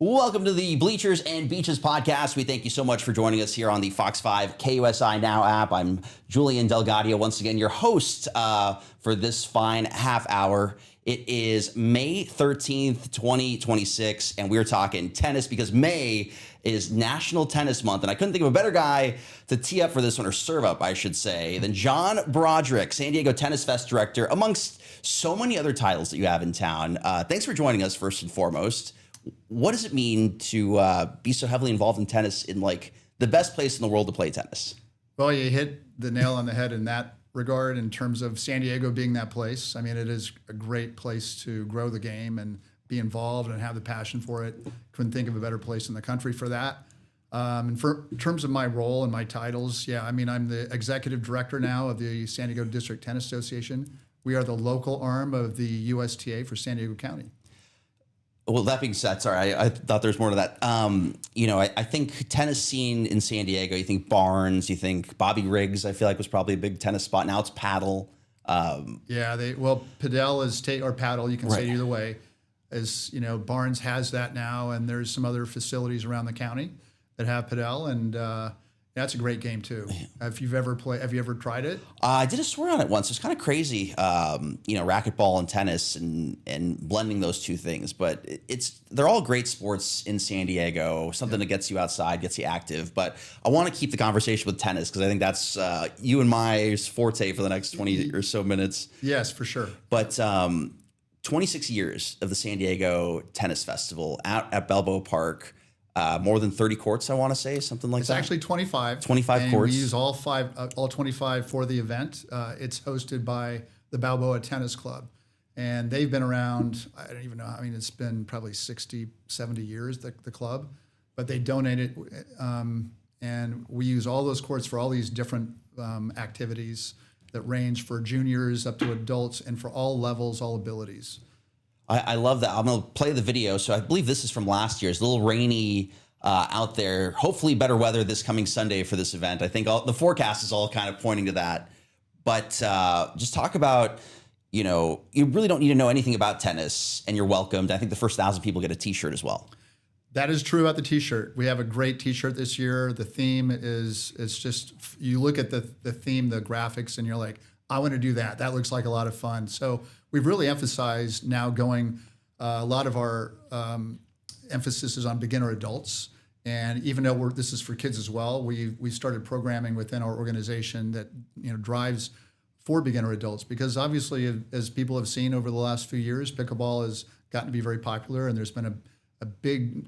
Welcome to the Bleachers and Beaches podcast. We thank you so much for joining us here on the Fox 5 KUSI Now app. I'm Julian Gaudio, once again, your host for this fine half hour. It is May 13th, 2026, and we're talking tennis because May is National Tennis Month, and I couldn't think of a better guy to tee up for this one, or serve up, I should say, than John Broderick, San Diego Tennis Fest director, amongst so many other titles that you have in town. Thanks for joining us, first and foremost. What does it mean to be so heavily involved in tennis in like the best place in the world to play tennis? Well, you hit the nail on the head in that regard in terms of San Diego being that place. I mean, it is a great place to grow the game and be involved and have the passion for it. Couldn't think of a better place in the country for that. In terms of my role and my titles, yeah, I mean, I'm the executive director now of the San Diego District Tennis Association. We are the local arm of the USTA for San Diego County. Well, that being said, sorry, I thought there was more to that. I think tennis scene in San Diego, you think Barnes, you think Bobby Riggs, I feel like was probably a big tennis spot. Now it's paddle. Padel is or paddle, you can say it either way. As you know, Barnes has that now, and there's some other facilities around the county that have padel, and that's a great game too. If you've ever have you ever tried it? I did a swear on it once. It's kind of crazy, racquetball and tennis and blending those two things. But they're all great sports in San Diego. Something that gets you outside, gets you active. But I want to keep the conversation with tennis because I think that's you and my forte for the next 20 or so minutes. Yes, for sure. But 26 years of the San Diego Tennis Festival out at Balboa Park. More than 30 courts, I want to say, something like that. It's actually 25. 25 courts. We use all 25 for the event. It's hosted by the Balboa Tennis Club. And they've been around, I don't even know, I mean, it's been probably 60, 70 years, the club. But they donated, and we use all those courts for all these different activities that range for juniors up to adults and for all levels, all abilities. I love that. I'm going to play the video. So I believe this is from last year. It's a little rainy out there. Hopefully better weather this coming Sunday for this event. I think the forecast is all kind of pointing to that. But just talk about, you really don't need to know anything about tennis, and you're welcomed. I think the first 1,000 people get a T-shirt as well. That is true about the T-shirt. We have a great T-shirt this year. The theme it's just, you look at the theme, the graphics, and you're like, I want to do that. That looks like a lot of fun. So we've really emphasized now going, a lot of our emphasis is on beginner adults. And even though this is for kids as well, we started programming within our organization that drives for beginner adults. Because obviously, as people have seen over the last few years, pickleball has gotten to be very popular, and there's been a big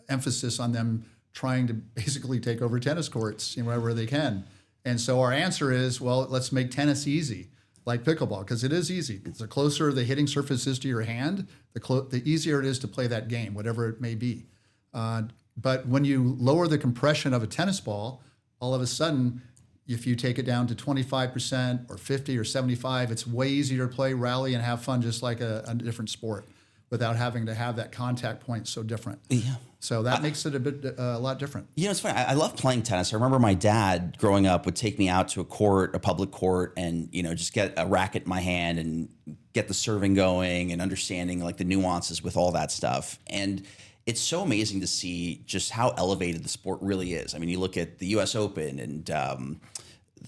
emphasis on them trying to basically take over tennis courts wherever they can. And so our answer is, well, let's make tennis easy, like pickleball, because it is easy. The closer the hitting surface is to your hand, the easier it is to play that game, whatever it may be. But when you lower the compression of a tennis ball, all of a sudden, if you take it down to 25% or 50 or 75, it's way easier to play, rally, and have fun, just like a different sport, without having to have that contact point so different. Yeah. So that makes it a lot different. It's funny. I love playing tennis. I remember my dad growing up would take me out to a public court, and just get a racket in my hand and get the serving going and understanding like the nuances with all that stuff. And it's so amazing to see just how elevated the sport really is. I mean, you look at the U.S. Open and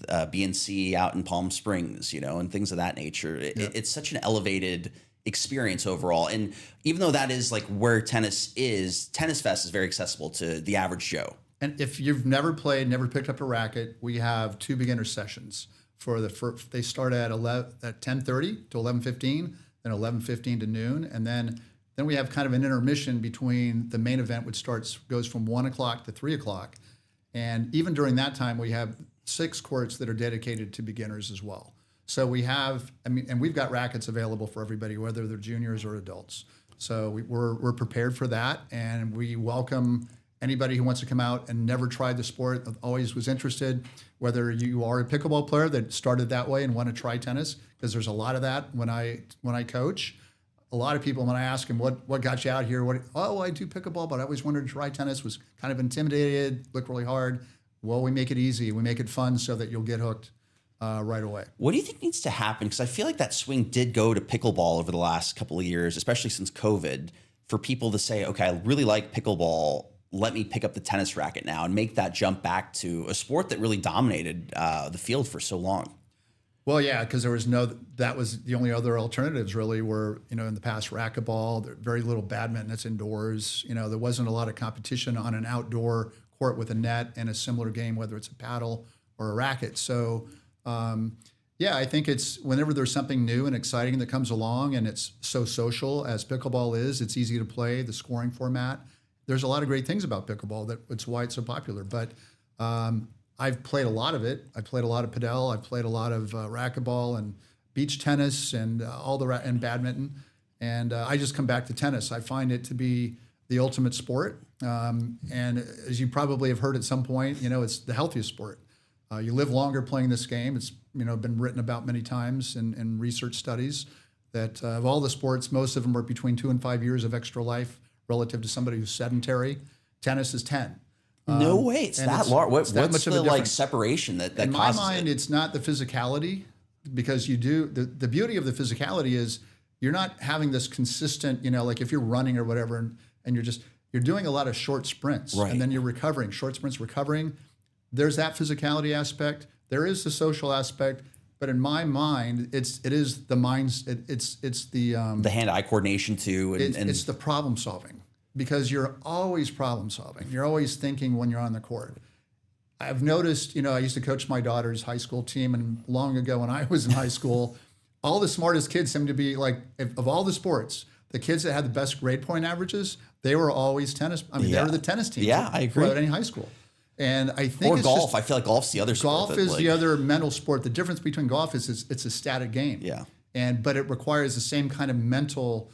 BNC out in Palm Springs, and things of that nature. It's such an elevated experience overall. And even though that is like where tennis is, Tennis Fest is very accessible to the average Joe. And if you've never played, never picked up a racket, we have 2 beginner sessions. They start at 10:30 to 11:15, then 11:15 to noon, and then we have kind of an intermission between the main event, which goes from 1 o'clock to 3 o'clock. And even during that time, we have 6 courts that are dedicated to beginners as well. So we have, and we've got rackets available for everybody, whether they're juniors or adults. So we're prepared for that, and we welcome anybody who wants to come out and never tried the sport, always was interested, whether you are a pickleball player that started that way and want to try tennis, because there's a lot of that when I coach. A lot of people, when I ask them, what got you out here? I do pickleball, but I always wanted to try tennis, was kind of intimidated, looked really hard. Well, we make it easy. We make it fun so that you'll get hooked right away. What do you think needs to happen? Because I feel like that swing did go to pickleball over the last couple of years, especially since COVID. for people to say, okay, I really like pickleball. Let me pick up the tennis racket now and make that jump back to a sport that really dominated the field for so long? Well, yeah, because that was the only other alternatives really were, in the past racquetball, very little badminton, it's indoors. There wasn't a lot of competition on an outdoor court with a net and a similar game, whether it's a paddle or a racket. So, yeah, I think it's whenever there's something new and exciting that comes along and it's so social as pickleball is, it's easy to play, the scoring format. There's a lot of great things about pickleball it's why it's so popular. But I've played a lot of it. I played a lot of padel. I've played a lot of racquetball and beach tennis and and badminton. And I just come back to tennis. I find it to be the ultimate sport. And as you probably have heard at some point, it's the healthiest sport. You live longer playing this game. It's been written about many times in research studies that of all the sports, most of them are between 2 and 5 years of extra life relative to somebody who's sedentary. Tennis is 10. No way, it's that large. What's much of a the difference. Separation that in causes my mind, it? It's not the physicality, because you do the beauty of the physicality is you're not having this consistent, like if you're running or whatever, and you're doing a lot of short sprints, right, and then you're recovering, short sprints, recovering. There's that physicality aspect. There is the social aspect. But in my mind, it's the minds. It's the hand-eye coordination too, and it's the problem solving. Because you're always problem solving. You're always thinking when you're on the court. I've noticed, I used to coach my daughter's high school team, and long ago when I was in high school, all the smartest kids seemed to be of all the sports, the kids that had the best grade point averages, they were always tennis. I mean, they were the tennis teams. Yeah, I agree. At any high school. And I think or golf. I feel like golf's the other sport. Golf is the other mental sport. The difference between golf is it's a static game. Yeah. But it requires the same kind of mental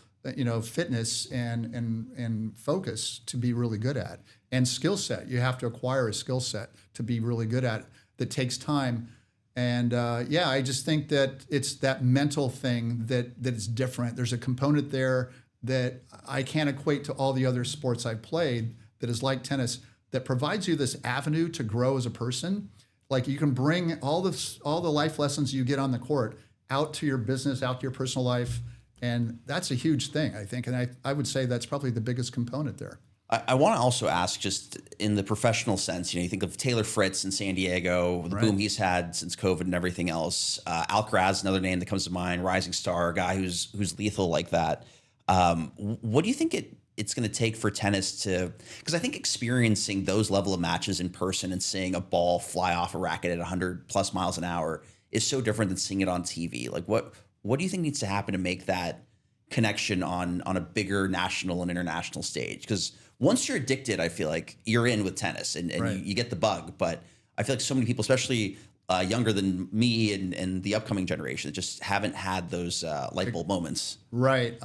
fitness and focus to be really good at, and skill set. You have to acquire a skill set to be really good at it that takes time. And I just think that it's that mental thing that is different. There's a component there that I can't equate to all the other sports I've played that is like tennis, that provides you this avenue to grow as a person. Like you can bring all the life lessons you get on the court out to your business, out to your personal life. And that's a huge thing, I think. And I would say that's probably the biggest component there. I want to also ask, just in the professional sense, you think of Taylor Fritz in San Diego, the boom he's had since COVID and everything else. Alcaraz, another name that comes to mind, rising star, a guy who's lethal like that. What do you think it's going to take for tennis to, because I think experiencing those level of matches in person and seeing a ball fly off a racket at 100 plus miles an hour is so different than seeing it on TV. Like what do you think needs to happen to make that connection on a bigger national and international stage? Because once you're addicted, I feel like you're in with tennis and you get the bug. But I feel like so many people, especially younger than me and the upcoming generation, that just haven't had those light bulb moments. Right.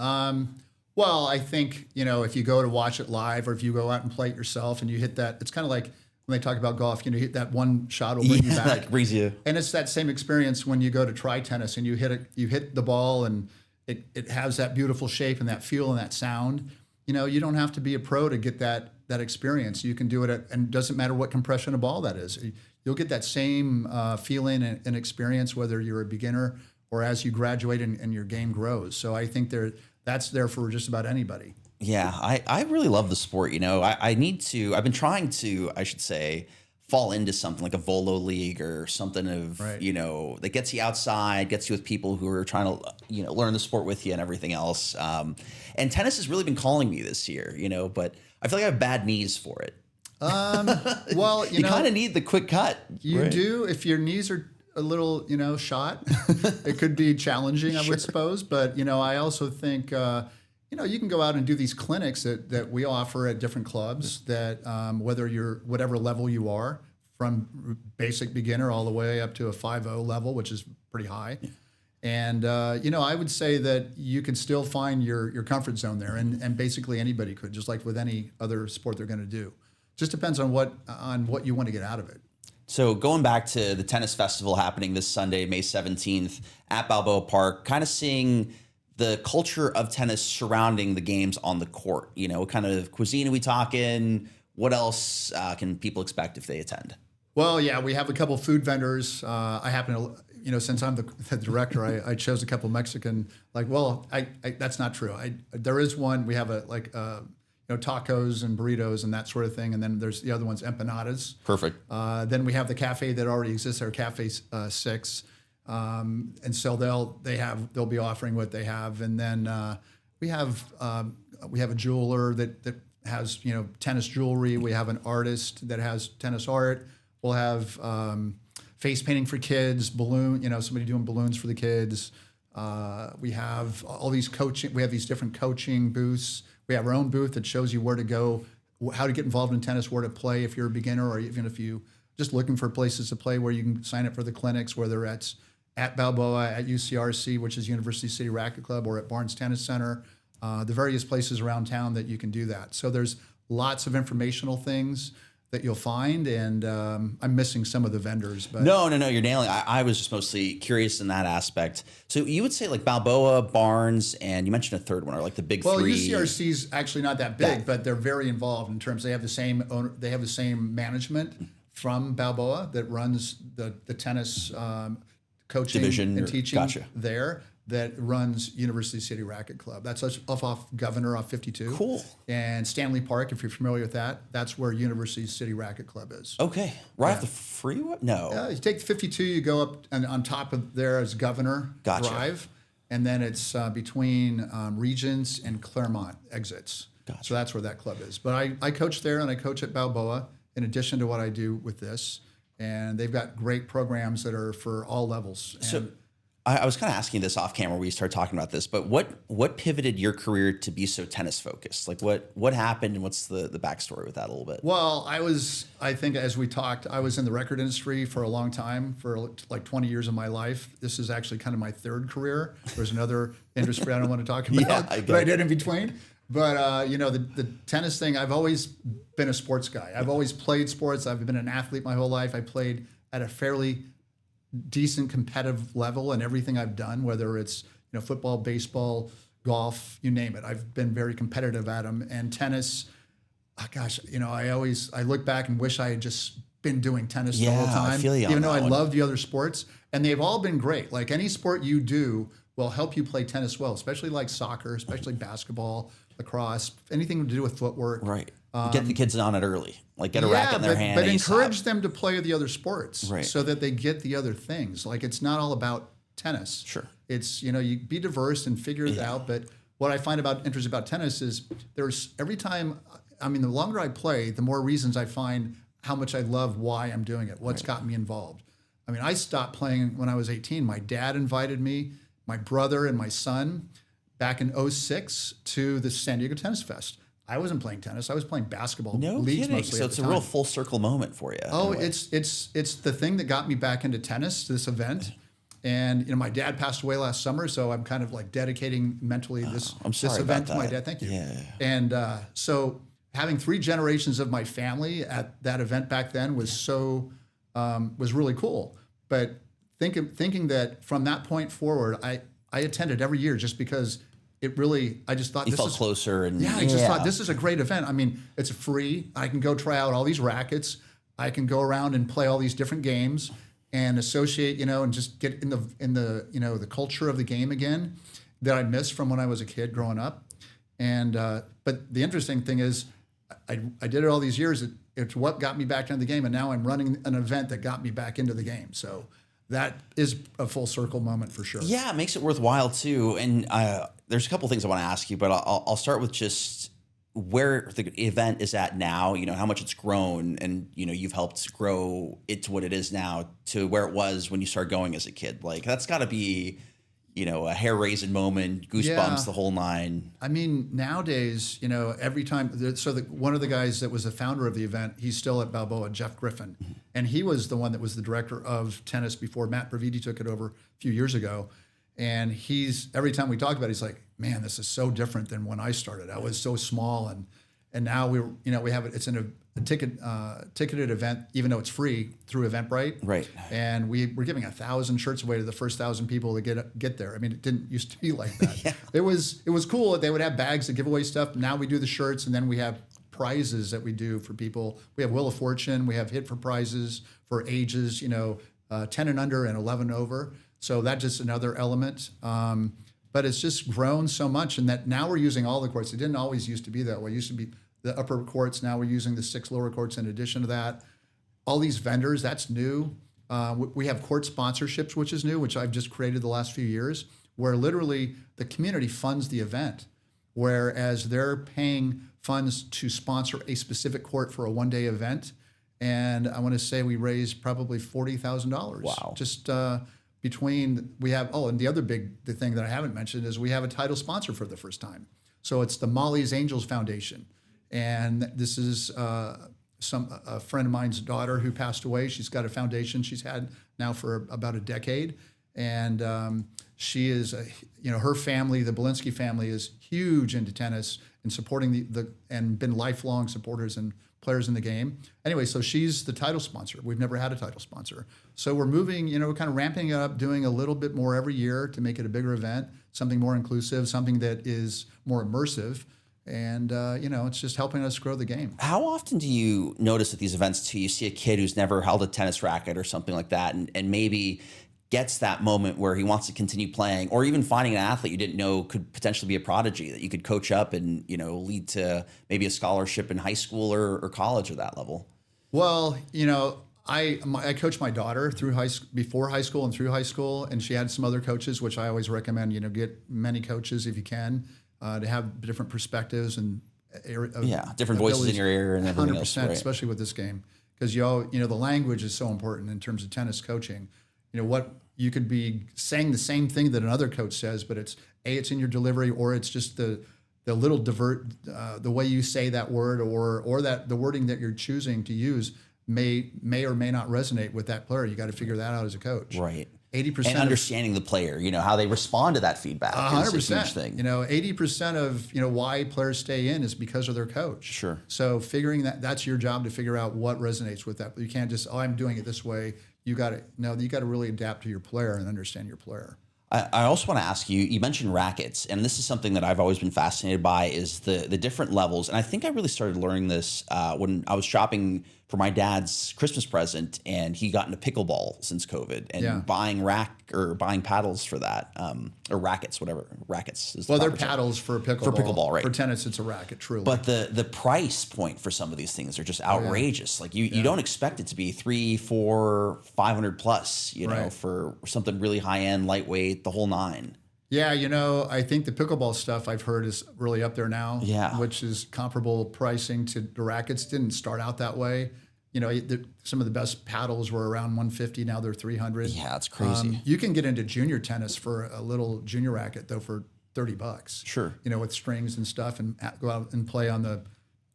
Well, I think, if you go to watch it live or if you go out and play it yourself and you hit that, it's kind of like when they talk about golf, you hit that one shot will bring you back. That brings you. And it's that same experience when you go to try tennis and you hit the ball and it has that beautiful shape and that feel and that sound. You don't have to be a pro to get that experience. You can do it and it doesn't matter what compression of ball that is. You'll get that same feeling and experience whether you're a beginner or as you graduate and your game grows. So I think that's there for just about anybody. Yeah, I really love the sport. I've been trying to, I should say, fall into something like a Volo League or something of, that gets you outside, gets you with people who are trying to, learn the sport with you and everything else. And tennis has really been calling me this year, but I feel like I have bad knees for it. Well, you kind of need the quick cut. You do. If your knees are a little, shot, it could be challenging, I would suppose. But, I also think, you can go out and do these clinics that we offer at different clubs that whether you're whatever level you are, from basic beginner all the way up to a 5.0 level, which is pretty high. Yeah. And, I would say that you can still find your comfort zone there. And basically anybody could, just like with any other sport they're going to do. Just depends on what you want to get out of it. So going back to the tennis festival happening this Sunday, May 17th at Balboa Park, kind of seeing the culture of tennis surrounding the games on the court. What kind of cuisine are we talking? What else can people expect if they attend? Well, yeah, we have a couple food vendors. I happen to since I'm the director, I chose a couple Mexican. Like, well, that's not true. There is one. We have tacos and burritos and that sort of thing, and then there's the other ones, empanadas. Perfect. Then we have the cafe that already exists, our Cafe 6, and so they'll be offering what they have, and then we have a jeweler that has tennis jewelry. We have an artist that has tennis art. We'll have face painting for kids, somebody doing balloons for the kids. We have all these coaching. We have these different coaching booths. We have our own booth that shows you where to go, how to get involved in tennis, where to play if you're a beginner, or even if you just looking for places to play, where you can sign up for the clinics, whether it's at Balboa, at UCRC, which is University City Racket Club, or at Barnes Tennis Center, the various places around town that you can do that. So there's lots of informational things that you'll find, and I'm missing some of the vendors. But No, you're nailing it. I was just mostly curious in that aspect. So you would say like Balboa, Barnes, and you mentioned a third one, or like the big three. Well, UCRC's actually not that big, but they're very involved in terms. They have the same owner, they have the same management from Balboa that runs the tennis coaching Division and teaching gotcha. there. That runs University City Racket Club. That's off Governor, off 52. Cool. And Stanley Park, if you're familiar with that, that's where University City Racket Club is. Okay. Right off the freeway? No. You take the 52, you go up, and on top of there is Governor Gotcha. Drive, and then it's between Regents and Claremont exits. Gotcha. So that's where that club is. But I coach there, and I coach at Balboa in addition to what I do with this. And they've got great programs that are for all levels. And So I was kind of asking this off camera when we started talking about this, but what pivoted your career to be so tennis focused? Like what happened, and what's the backstory with that a little bit? Well, I think as we talked, I was in the record industry for a long time, for like 20 years of my life. This is actually kind of my third career. There's another industry I don't want to talk about, but I did in between. But, the tennis thing, I've always been a sports guy. I've always played sports. I've been an athlete my whole life. I played at a fairly decent competitive level in everything I've done, whether it's football, baseball, golf, you name it. I've been very competitive at them. And tennis, I look back and wish I had just been doing tennis the whole time. I feel you on even though I that one. love the other sports, and they've all been great. Like any sport you do will help you play tennis well, especially like soccer, especially basketball, lacrosse, anything to do with footwork. Right. Get the kids on it early. Like get a racket in their hand. But ASAP. encourage them to play the other sports, Right. so that they get the other things. Like it's not all about tennis. Sure. It's you be diverse and figure it out. But what I find interesting about tennis is there's every time. I mean, the longer I play, the more reasons I find how much I love why I'm doing it. What's gotten me involved. I mean, I stopped playing when I was 18. My dad invited me, my brother, and my son back in 2006 to the San Diego Tennis Fest. I wasn't playing tennis. I was playing basketball. No leagues kidding. mostly So at it's the a real time. full circle moment for you. Oh, it's the thing that got me back into tennis, this event. And my dad passed away last summer, so I'm kind of like dedicating mentally this event to my dad. Thank you. Yeah. And so having 3 generations of my family at that event back then was was really cool. But thinking that from that point forward, I attended every year just because I just thought You felt closer, and I just thought this is a great event. I mean, it's free. I can go try out all these rackets. I can go around and play all these different games and associate, and just get in the culture of the game again that I missed from when I was a kid growing up. And but the interesting thing is, I did it all these years. It's what got me back into the game, and now I'm running an event that got me back into the game. So that is a full circle moment for sure. Yeah, it makes it worthwhile too. And there's a couple things I want to ask you, but I'll start with just where the event is at now. How much it's grown, and you've helped grow it to what it is now to where it was when you started going as a kid. Like that's got to be, a hair-raising moment, goosebumps, the whole nine. I mean, nowadays, every time. One of the guys that was the founder of the event, he's still at Balboa, Jeff Griffin, and he was the one that was the director of tennis before Matt Praviti took it over a few years ago. And every time we talk about it, he's like, man, this is so different than when I started. I was so small, and now we have it. It's in a ticketed event, even though it's free through Eventbrite. Right. And we're giving 1,000 shirts away to the first 1,000 people that get there. I mean, it didn't used to be like that. Yeah. It was cool that they would have bags that give away stuff. Now we do the shirts, and then we have prizes that we do for people. We have Wheel of Fortune. We have Hit for prizes for ages, 10 and under and 11 over. So that's just another element. But it's just grown so much, and that now we're using all the courts. It didn't always used to be that way. It used to be the upper courts. Now we're using the 6 lower courts in addition to that. All these vendors, that's new. We have court sponsorships, which is new, which I've just created the last few years, where literally the community funds the event, whereas they're paying funds to sponsor a specific court for a one-day event. And I want to say we raised probably $40,000. Wow. Just between, we have, and the thing that I haven't mentioned is we have a title sponsor for the first time. So it's the Molly's Angels Foundation. And this is a friend of mine's daughter who passed away. She's got a foundation she's had now for about a decade. And she is, her family, the Belinsky family, is huge into tennis and supporting and been lifelong supporters and players in the game. Anyway, so she's the title sponsor. We've never had a title sponsor. So we're moving, we're kind of ramping it up, doing a little bit more every year to make it a bigger event, something more inclusive, something that is more immersive. And, it's just helping us grow the game. How often do you notice at these events too, you see a kid who's never held a tennis racket or something like that, and maybe gets that moment where he wants to continue playing, or even finding an athlete you didn't know could potentially be a prodigy that you could coach up and, lead to maybe a scholarship in high school or college or that level? Well, I coached my daughter through before high school and through high school, and she had some other coaches, which I always recommend, get many coaches if you can, to have different perspectives and different voices in your ear and everything 100%, else, right? especially with this game, because the language is so important in terms of tennis coaching. What you could be saying the same thing that another coach says, but it's in your delivery, or it's just the little the way you say that word, or that the wording that you're choosing to use may or may not resonate with that player. You got to figure that out as a coach. Right. 80% and understanding the player, how they respond to that feedback. 100%. Is a huge thing. 80% of why players stay in is because of their coach. Sure. So figuring that's your job, to figure out what resonates with that. You can't just, I'm doing it this way. You got to really adapt to your player and understand your player. I also want to ask you, you mentioned rackets, and this is something that I've always been fascinated by, is the different levels. And I think I really started learning this when I was shopping for my dad's Christmas present, and he got into pickleball since COVID, and buying paddles for that, or rackets, whatever. Rackets is they're paddles for pickleball. For pickleball, right. For tennis, it's a racket, truly. But the price point for some of these things are just outrageous. Like you don't expect it to be $300, $400, $500 plus, right, for something really high end, lightweight, the whole nine. Yeah, I think the pickleball stuff I've heard is really up there now. Yeah. Which is comparable pricing to the rackets. Didn't start out that way. Some of the best paddles were around $150. Now they're $300. Yeah, it's crazy. You can get into junior tennis for a little junior racket though for $30. Sure. With strings and stuff, and go out and play on the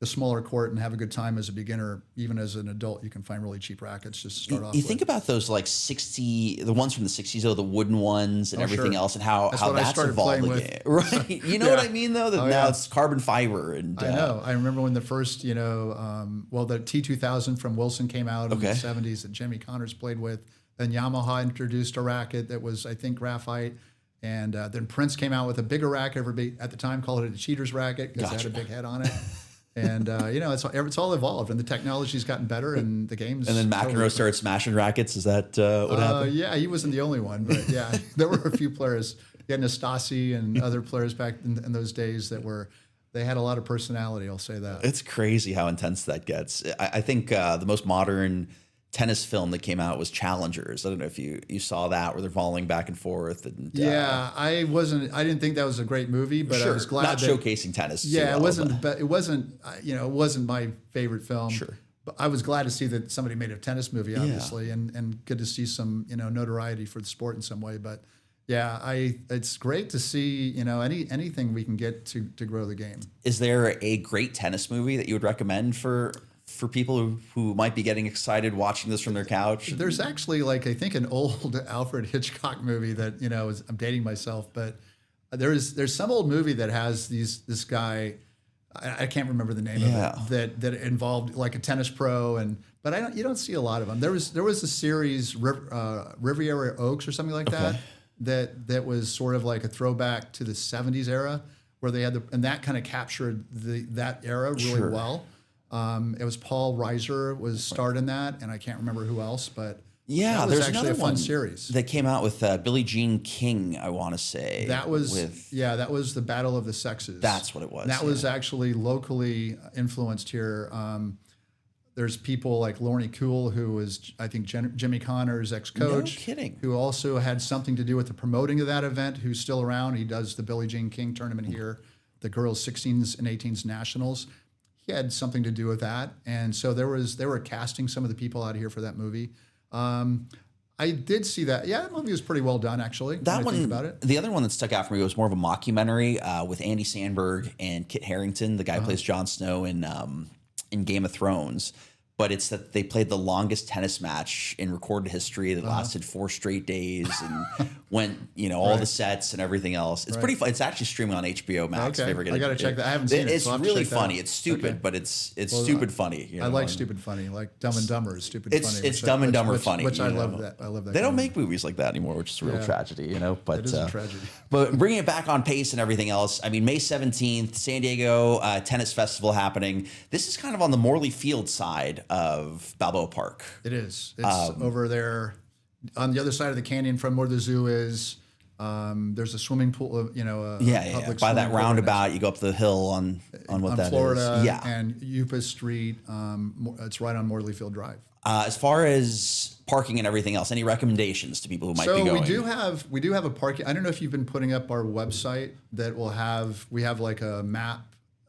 smaller court and have a good time as a beginner. Even as an adult, you can find really cheap rackets just to start off with. You think about those like the ones from the 60s, the wooden ones and everything else, and how that's evolved again. Right. You know what I mean, though? Now it's carbon fiber. And I know. I remember when the first, the T2000 from Wilson came out in the 70s that Jimmy Connors played with. Then Yamaha introduced a racket that was, I think, graphite. And then Prince came out with a bigger racket. Everybody at the time called it a cheater's racket because it had a big head on it. And it's all evolved, and the technology's gotten better, and the game's. And then McEnroe started smashing rackets. Is that what happened? Yeah, he wasn't the only one, but yeah, there were a few players. You had Nastasi and other players back in those days they had a lot of personality. I'll say that. It's crazy how intense that gets. I think the most modern tennis film that came out was Challengers. I don't know if you saw that, where they're volleying back and forth. And I didn't think that was a great movie, but I was glad not showcasing tennis. Yeah, it wasn't my favorite film. Sure. But I was glad to see that somebody made a tennis movie, obviously, and good to see some notoriety for the sport in some way. But yeah, it's great to see anything we can get to grow the game. Is there a great tennis movie that you would recommend for people who might be getting excited watching this from their couch? There's actually I think an old Alfred Hitchcock movie that I'm dating myself, but there's some old movie that has this guy, I can't remember the name of it, that involved like a tennis pro, but you don't see a lot of them. There was a series Riviera Oaks or something like that was sort of like a throwback to the 70s era, where they had and that kind of captured that era really well. It was Paul Reiser was starred in that, and I can't remember who else, but Yeah, that was there's actually a another fun one series. that came out with Billie Jean King, I want to say. That was that was the Battle of the Sexes. That's what it was. And that was actually locally influenced here. There's people like Lorne Cool, who was, I think, Jimmy Connor's ex-coach. No kidding. Who also had something to do with the promoting of that event, who's still around. He does the Billie Jean King tournament here, the girls 16s and 18s nationals. He had something to do with that. And so they were casting some of the people out here for that movie. I did see that. Yeah, that movie was pretty well done, actually. That one, think about it. The other one that stuck out for me was more of a mockumentary with Andy Samberg and Kit Harington, the guy who plays Jon Snow in Game of Thrones. But it's that they played the longest tennis match in recorded history that lasted 4 straight days and went, all the sets and everything else. It's pretty fun. It's actually streaming on HBO Max. Okay. If you I got to check that. I haven't seen it. It's really funny. It's stupid, but it's stupid funny. I like stupid funny. Like Dumb and Dumber is stupid funny. It's Dumb and Dumber funny. Which I love that. I love that. They don't make movies like that anymore, which is a real tragedy, But it is a tragedy. But bringing it back on pace and everything else, I mean, May 17th, San Diego Tennis Festival happening. This is kind of on the Morley Field side of Balboa Park. It is. It's over there on the other side of the canyon from where the zoo is. There's a swimming pool, public by that roundabout, you go up the hill on what that Florida, is. Yeah. And Upas Street. It's right on Morley Field Drive. As far as parking and everything else, any recommendations to people who might be going? So we do have a parking. I don't know if you've been putting up our website that we have like a map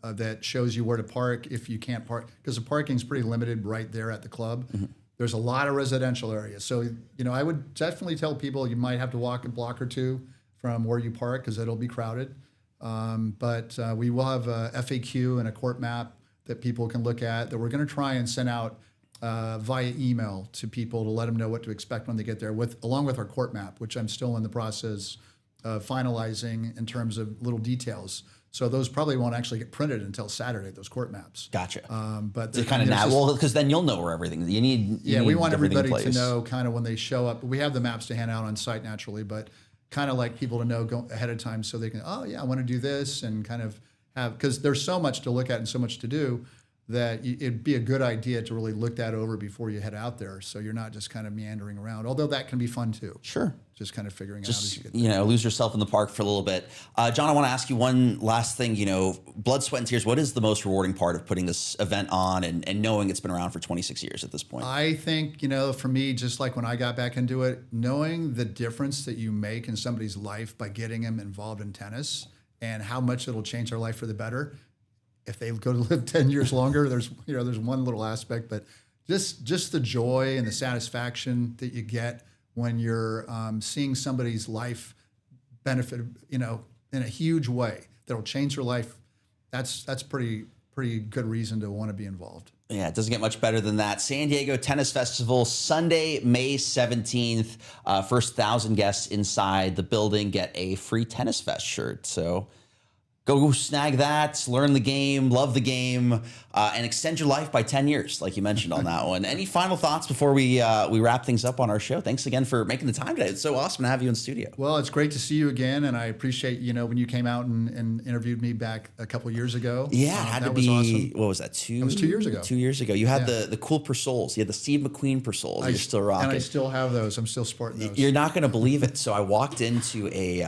that shows you where to park if you can't park, because the parking's pretty limited right there at the club. Mm-hmm. There's a lot of residential areas. So, I would definitely tell people you might have to walk a block or two from where you park because it'll be crowded. But we will have a FAQ and a court map that people can look at that we're going to try and send out via email to people to let them know what to expect when they get there, along with our court map, which I'm still in the process of finalizing in terms of little details. So those probably won't actually get printed until Saturday, those court maps. Gotcha. But it's kind of now, because then you'll know where everything you need. We want everybody to know kind of when they show up. We have the maps to hand out on site naturally, but kind of like people to know ahead of time so they can, I want to do this, and kind of have, because there's so much to look at and so much to do that it'd be a good idea to really look that over before you head out there, so you're not just kind of meandering around. Although that can be fun too. Sure. Just kind of figuring out as you get there. Lose yourself in the park for a little bit. John, I want to ask you one last thing. Blood, sweat, and tears. What is the most rewarding part of putting this event on and knowing it's been around for 26 years at this point? I think, for me, just like when I got back into it, knowing the difference that you make in somebody's life by getting them involved in tennis and how much it'll change their life for the better. If they go to live 10 years longer, there's one little aspect, but just the joy and the satisfaction that you get when you're seeing somebody's life benefit, in a huge way that'll change their life. That's pretty good reason to want to be involved. Yeah, it doesn't get much better than that. San Diego Tennis Festival, Sunday, May 17th. First 1,000 guests inside the building get a free Tennis Fest shirt. So go snag that, learn the game, love the game, and extend your life by 10 years, like you mentioned on that one. Any final thoughts before we wrap things up on our show? Thanks again for making the time today. It's so awesome to have you in studio. Well, it's great to see you again, and I appreciate, when you came out and interviewed me back a couple years ago. Yeah, it had to be, awesome. What was that, It was 2 years ago. 2 years ago. You had the cool Persols. You had the Steve McQueen Persols. You're still rocking. And I still have those. I'm still sporting those. You're not going to believe it. So I walked into a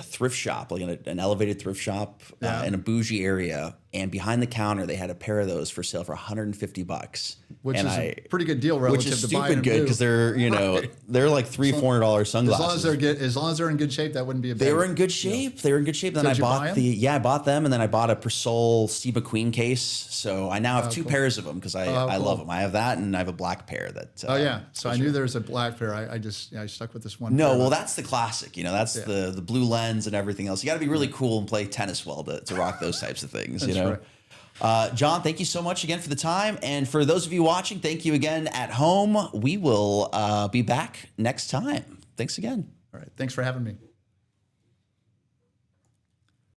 thrift shop, like an elevated thrift shop in a bougie area, and behind the counter they had a pair of those for sale for $150, which is a pretty good deal relative to buying them new. Which is stupid good because they're they're like $300-$400 sunglasses. As long as they're in good shape, that wouldn't be a bad. They were in good shape. They were in good shape. Then I bought them, and then I bought a Persol Steve McQueen case. So I now have two pairs of them because I love them. I have that, and I have a black pair that. So I knew there was a black pair. I stuck with this one. No, well, that's the classic. That's the blue lens and everything else. You got to be really cool and play tennis well to rock those types of things. Right. John, thank you so much again for the time. And for those of you watching, thank you again at home. We will be back next time. Thanks again. All right. Thanks for having me.